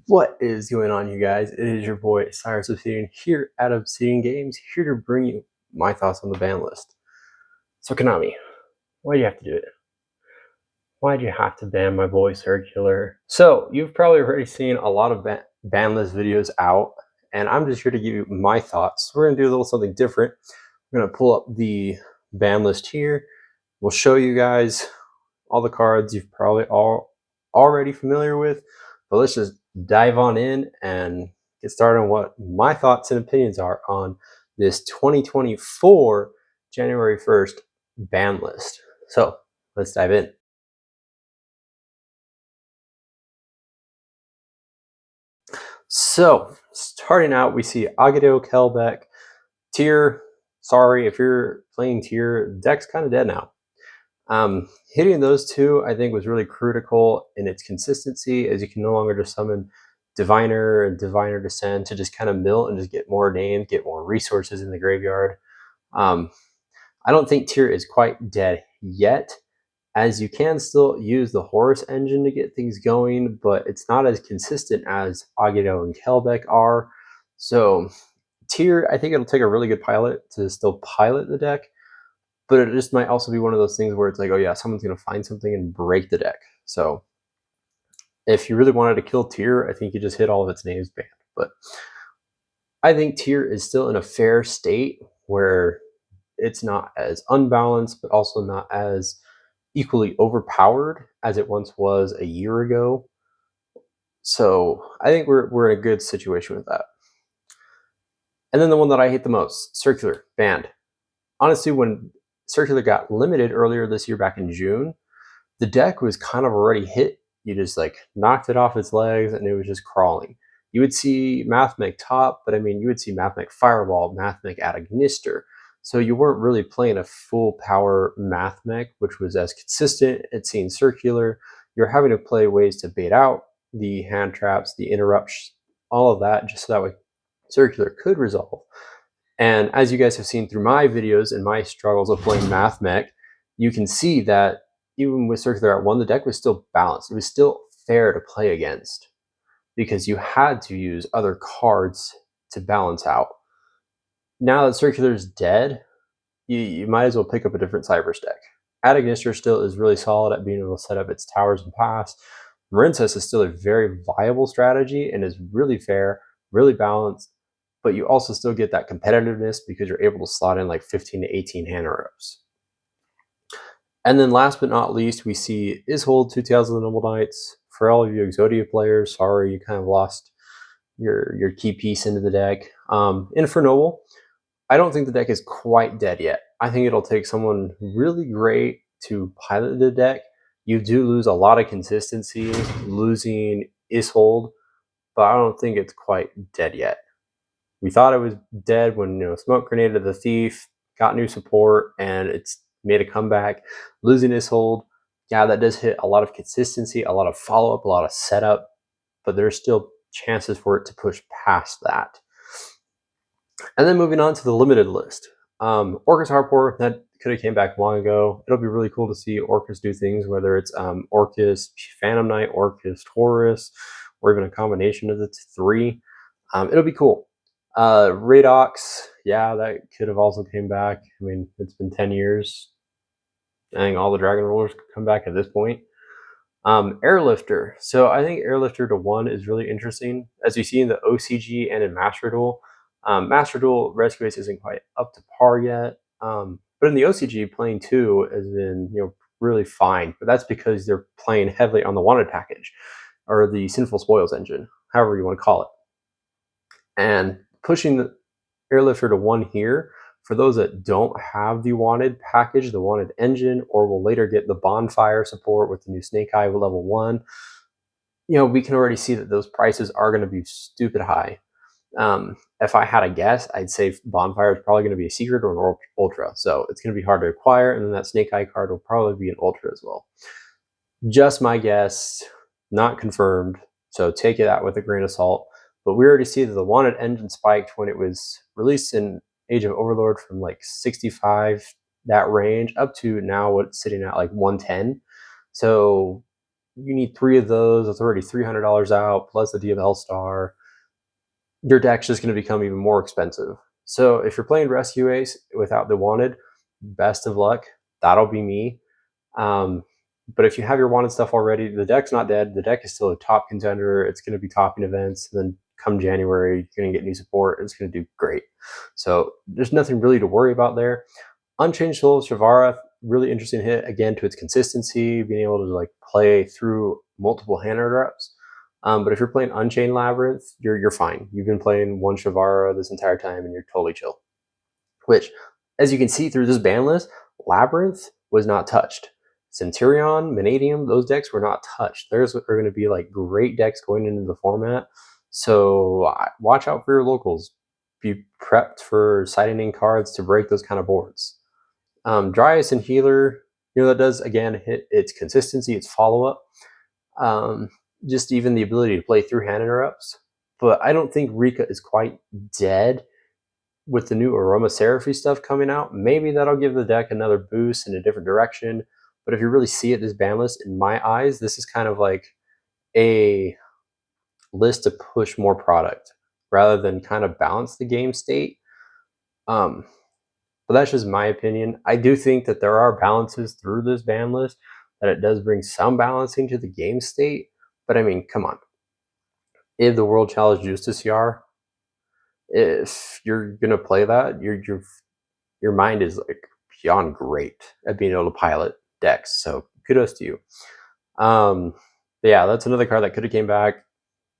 What is going on, you guys? It is your boy Cyrus Obsidian here at Obsidian Games, here to bring you my thoughts on the ban list. So Konami, why do you have to do it? Why do you have to ban my boy Circular? So you've probably already seen a lot of ban list videos out, and I'm just here to give you my thoughts. We're gonna do a little something different. We're gonna pull up the ban list here. We'll show you guys all the cards you've probably already familiar with, but let's just dive on in and get started on what my thoughts and opinions are on this 2024 January 1st ban list. So let's dive in. So starting out, we see Agado, Kelbeck, Tier. Sorry, if you're playing Tier, deck's kind of dead now. Hitting those two, I think, was really critical in its consistency, as you can no longer just summon Diviner and Diviner Descend to just kind of mill and just get more names, get more resources in the graveyard. I don't think Tier is quite dead yet, as you can still use the Horus engine to get things going, but it's not as consistent as Agito and Kelbeck are. So Tier, I think it'll take a really good pilot to still pilot the deck, but it just might also be one of those things where it's like, oh yeah, someone's going to find something and break the deck. So if you really wanted to kill Tier, I think you just hit all of its names banned. But I think Tier is still in a fair state where it's not as unbalanced, but also not as equally overpowered as it once was a year ago. So I think we're in a good situation with that. And then the one that I hate the most, Circular, banned. Honestly, when Circular got limited earlier this year back in June, the deck was kind of already hit. You just like knocked it off its legs and it was just crawling. You would see Mathmech top, but I mean, you would see Mathmech Fireball, Mathmech Adagnister. So you weren't really playing a full power Mathmech, which was as consistent. It's seen Circular. You're having to play ways to bait out the hand traps, the interrupts, all of that, just so that way Circular could resolve. And as you guys have seen through my videos and my struggles of playing Mathmech, you can see that even with Circular at 1, the deck was still balanced. It was still fair to play against because you had to use other cards to balance out. Now that Circular is dead, you might as well pick up a different Cyberse deck. Adagnister still is really solid at being able to set up its towers and pass. Marincess is still a very viable strategy and is really fair, really balanced, but you also still get that competitiveness because you're able to slot in like 15 to 18 hand interrupts. And then last but not least, we see Ishold, 2000 Noble Knights. For all of you Exodia players, sorry, you kind of lost your key piece into the deck. Infernoble, I don't think the deck is quite dead yet. I think it'll take someone really great to pilot the deck. You do lose a lot of consistency losing Ishold, but I don't think it's quite dead yet. We thought it was dead when Smoke Grenade of the Thief got new support and it's made a comeback. Losing Ishold, yeah, that does hit a lot of consistency, a lot of follow-up, a lot of setup, but there's still chances for it to push past that. And then moving on to the limited list. Orcus Harpor, that could have came back long ago. It'll be really cool to see Orcus do things, whether it's Orcus Phantom Knight, Orcus Taurus, or even a combination of the three. It'll be cool. Radox, yeah, that could have also came back. I mean, it's been 10 years. I think all the Dragon Rollers could come back at this point. Airlifter. So I think Airlifter to 1 is really interesting. As you see in the OCG and in Master Duel, Master Duel Rescue Ace isn't quite up to par yet. But in the OCG, playing 2 has been really fine. But that's because they're playing heavily on the Wanted package, or the Sinful Spoils engine, however you want to call it. And pushing the Airlifter to 1 here, for those that don't have the Wanted package, the Wanted engine, or will later get the Bonfire support with the new Snake Eye level 1, we can already see that those prices are going to be stupid high. If I had a guess, I'd say Bonfire is probably going to be a secret or an ultra, so it's going to be hard to acquire, and then that Snake Eye card will probably be an ultra as well. Just my guess, not confirmed, so take it out with a grain of salt. But we already see that the Wanted engine spiked when it was released in Age of Overlord from like 65, that range, up to now what's sitting at like 110. So you need 3 of those. That's already $300 out, plus the DFL star. Your deck's just going to become even more expensive. So if you're playing Rescue Ace without the wanted, best of luck. That'll be me. But if you have your wanted stuff already, the deck's not dead. The deck is still a top contender. It's going to be topping events. And then come January, you're going to get new support. It's going to do great. So there's nothing really to worry about there. Unchanged Soul of Shavara, really interesting hit, again, to its consistency, being able to like play through multiple hand reps. But if you're playing Unchained Labyrinth, you're fine. You've been playing one Shavara this entire time and you're totally chill. Which, as you can see through this ban list, Labyrinth was not touched. Centurion, Vanadium, those decks were not touched. There's are going to be like great decks going into the format. So watch out for your locals. Be prepped for sighting in cards to break those kind of boards. Dryas and Healer, that does, again, hit its consistency, its follow-up. Just even the ability to play through hand interrupts. But I don't think Rika is quite dead with the new Aromatherapy stuff coming out. Maybe that'll give the deck another boost in a different direction. But if you really see it, this ban list, in my eyes, this is kind of like a list to push more product rather than kind of balance the game state. But that's just my opinion. I do think that there are balances through this ban list, that it does bring some balancing to the game state. But I mean, come on. If the World Challenge Justiciar, if you're gonna play that, your mind is like beyond great at being able to pilot decks. So kudos to you. Yeah, that's another card that could have came back.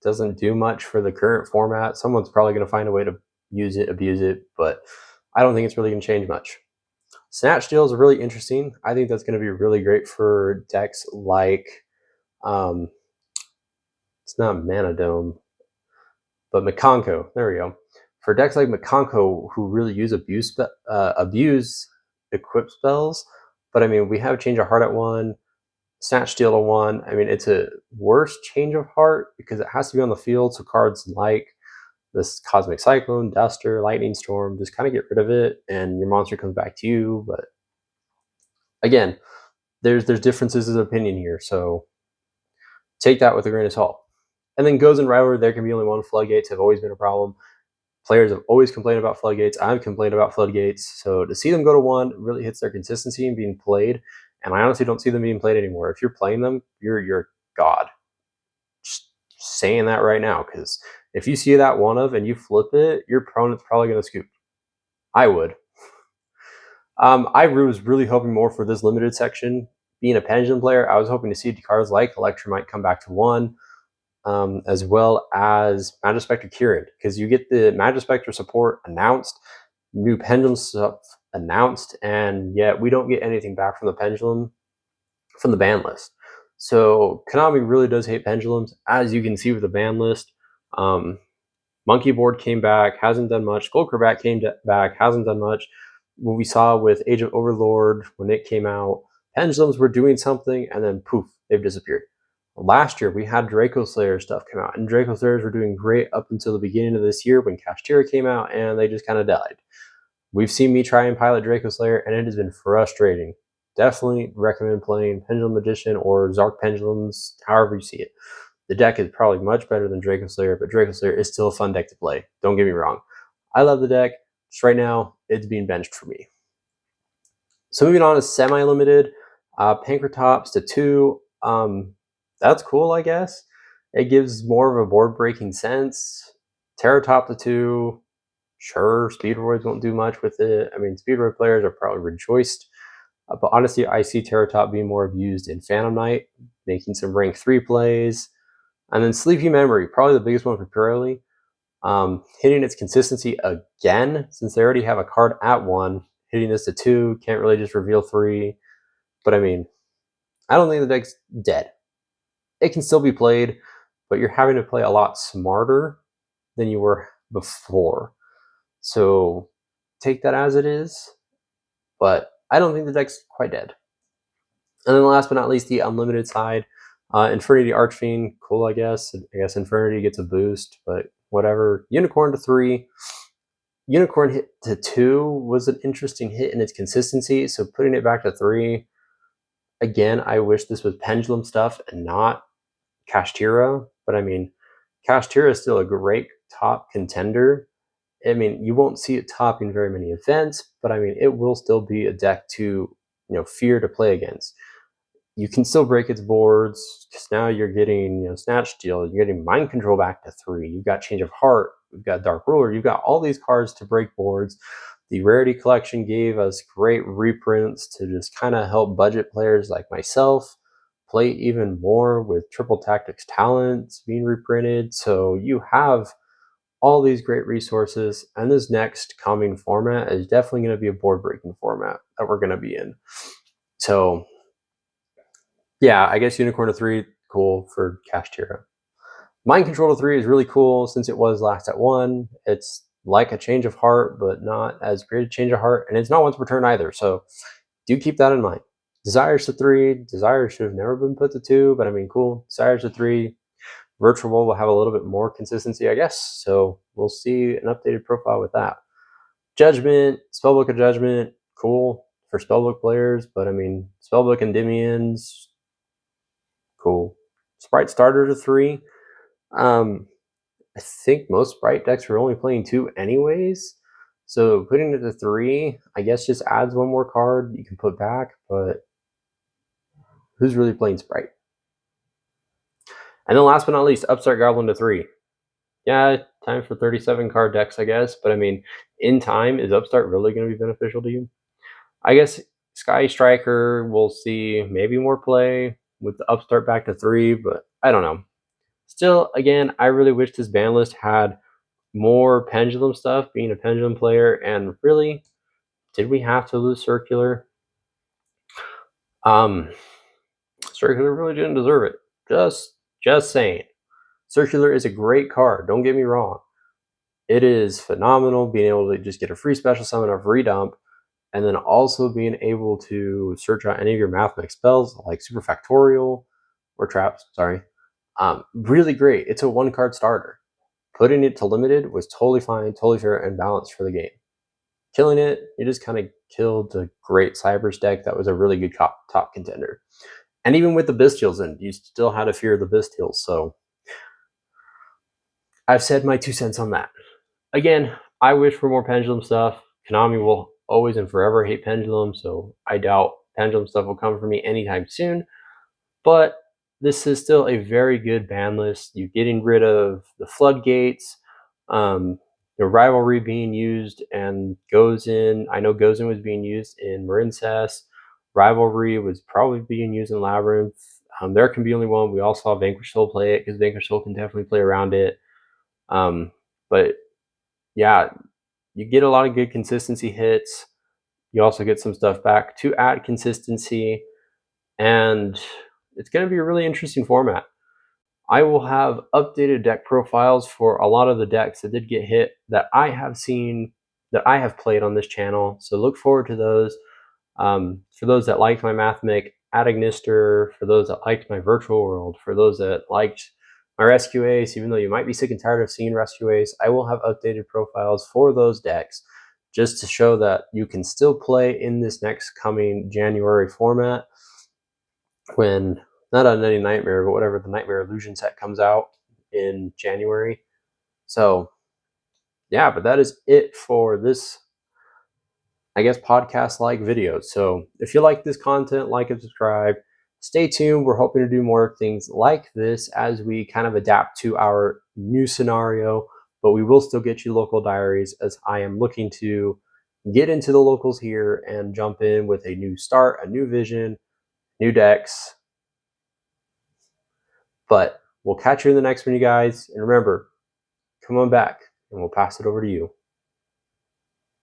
Doesn't do much for the current format. Someone's probably gonna find a way to use it, abuse it, but I don't think it's really gonna change much. Snatch Steal is really interesting. I think that's going to be really great for decks like, it's not Mana Dome, but Makonko. There we go. For decks like Makonko, who really use abuse equip spells, but I mean, we have Change of Heart at 1, Snatch Steal at 1. I mean, it's a worse Change of Heart because it has to be on the field, so cards like this Cosmic Cyclone, Duster, Lightning Storm, just kind of get rid of it, and your monster comes back to you. But again, there's differences of opinion here, so take that with a grain of salt. And then goes in rivalry, there can be only one. Floodgates have always been a problem. Players have always complained about floodgates. I've complained about floodgates. So to see them go to 1 really hits their consistency in being played. And I honestly don't see them being played anymore. If you're playing them, you're God. Just saying that right now, because if you see that one of and you flip it, your opponent's probably going to scoop. I would. I was really hoping more for this limited section. Being a Pendulum player, I was hoping to see cards like Electromite come back to 1, as well as Magispector Kieran, because you get the Magispector support announced, new Pendulum stuff announced, and yet we don't get anything back from the Pendulum from the ban list. So Konami really does hate Pendulums, as you can see with the ban list. Monkey Board came back, hasn't done much. Skullcrabat came back, hasn't done much. What we saw with Age of Overlord when it came out, Pendulums were doing something, and then poof, they've disappeared. Last year, we had Draco Slayer stuff come out, and Draco Slayers were doing great up until the beginning of this year when Kashtira came out, and they just kind of died. We've seen me try and pilot Draco Slayer, and it has been frustrating. Definitely recommend playing Pendulum Magician or Zark Pendulums, however you see it. The deck is probably much better than Draco Slayer, but Draco Slayer is still a fun deck to play. Don't get me wrong. I love the deck. Just right now, it's being benched for me. So moving on to semi-limited, Pankratops to 2. That's cool, I guess. It gives more of a board-breaking sense. Terratop to 2. Sure, Speedroids won't do much with it. I mean, Speedroid players are probably rejoiced. But honestly, I see Terratop being more abused in Phantom Knight, making some rank 3 plays. And then Sleepy Memory, probably the biggest one for Pirelli. Hitting its consistency again, since they already have a card at 1. Hitting this to 2, can't really just reveal 3. But I mean, I don't think the deck's dead. It can still be played, but you're having to play a lot smarter than you were before. So take that as it is, but I don't think the deck's quite dead. And then last but not least, the unlimited side. Infernity Archfiend, cool, I guess. I guess Infernity gets a boost, but whatever. Unicorn to 3. Unicorn hit to 2 was an interesting hit in its consistency, so putting it back to 3, Again, I wish this was Pendulum stuff and not Kashtira, but I mean, Kashtira is still a great top contender. I mean, you won't see it topping very many events, but I mean, it will still be a deck to, fear to play against. You can still break its boards because now you're getting, Snatch Steal, you're getting Mind Control back to 3. You've got Change of Heart, you've got Dark Ruler, you've got all these cards to break boards. The Rarity Collection gave us great reprints to just kind of help budget players like myself play even more with Triple Tactics Talents being reprinted. So you have all these great resources, and this next coming format is definitely going to be a board breaking format that we're going to be in. So yeah, I guess Unicorn to 3, cool for Kashtira. Mind Control to 3 is really cool since it was last at 1. It's like a Change of Heart, but not as great a Change of Heart, and it's not once per turn either, so do keep that in mind. Desires to 3, Desires should have never been put to 2, but I mean, cool. Desires to 3, Virtual World will have a little bit more consistency, I guess, so we'll see an updated profile with that. Judgment, Spellbook of Judgment, cool for Spellbook players, but I mean, Spellbook Endymions, cool. Sprite Starter to 3. I think most Sprite decks were only playing 2 anyways, so putting it to 3, I guess just adds one more card you can put back, but who's really playing Sprite? And then last but not least, Upstart Goblin to 3. Yeah, time for 37 card decks, I guess, but I mean, in time, is Upstart really going to be beneficial to you? I guess Sky Striker will see maybe more play with the Upstart back to 3, but I don't know. Still, again, I really wish this ban list had more Pendulum stuff, being a Pendulum player, and really, did we have to lose Circular? Circular really didn't deserve it. Just saying. Circular is a great card, don't get me wrong. It is phenomenal being able to just get a free special summon of redump, and then also being able to search out any of your math mix spells like Super Factorial or Traps, sorry. Really great. It's a 1-card starter. Putting it to limited was totally fine, totally fair, and balanced for the game. Killing it, you just kind of killed a great Cybers deck that was a really good top contender. And even with the Bystials in, you still had to fear the Bystials, so I've said my 2 cents on that. Again, I wish for more Pendulum stuff. Konami will always and forever hate Pendulum, so I doubt Pendulum stuff will come for me anytime soon. But this is still a very good ban list. You're getting rid of the floodgates, the rivalry being used, and Gozen. I know Gozen was being used in Marincess. Rivalry was probably being used in Labyrinth. There can be only one. We all saw Vanquish Soul play it because Vanquish Soul can definitely play around it. But yeah, you get a lot of good consistency hits. You also get some stuff back to add consistency, and it's going to be a really interesting format. I will have updated deck profiles for a lot of the decks that did get hit that I have seen, that I have played on this channel, so look forward to those. For those that liked my Mathmic at Ignister, for those that liked my Virtual World, for those that liked my Rescue Ace, even though you might be sick and tired of seeing Rescue Ace, I will have updated profiles for those decks just to show that you can still play in this next coming January format when, not Unending Nightmare, but whatever the Nightmare Illusion set comes out in January. So yeah, but that is it for this, I guess, podcast-like video. So if you like this content, like and subscribe. Stay tuned. We're hoping to do more things like this as we kind of adapt to our new scenario, but we will still get you local diaries as I am looking to get into the locals here and jump in with a new start, a new vision, new decks. But we'll catch you in the next one, you guys. And remember, come on back and we'll pass it over to you.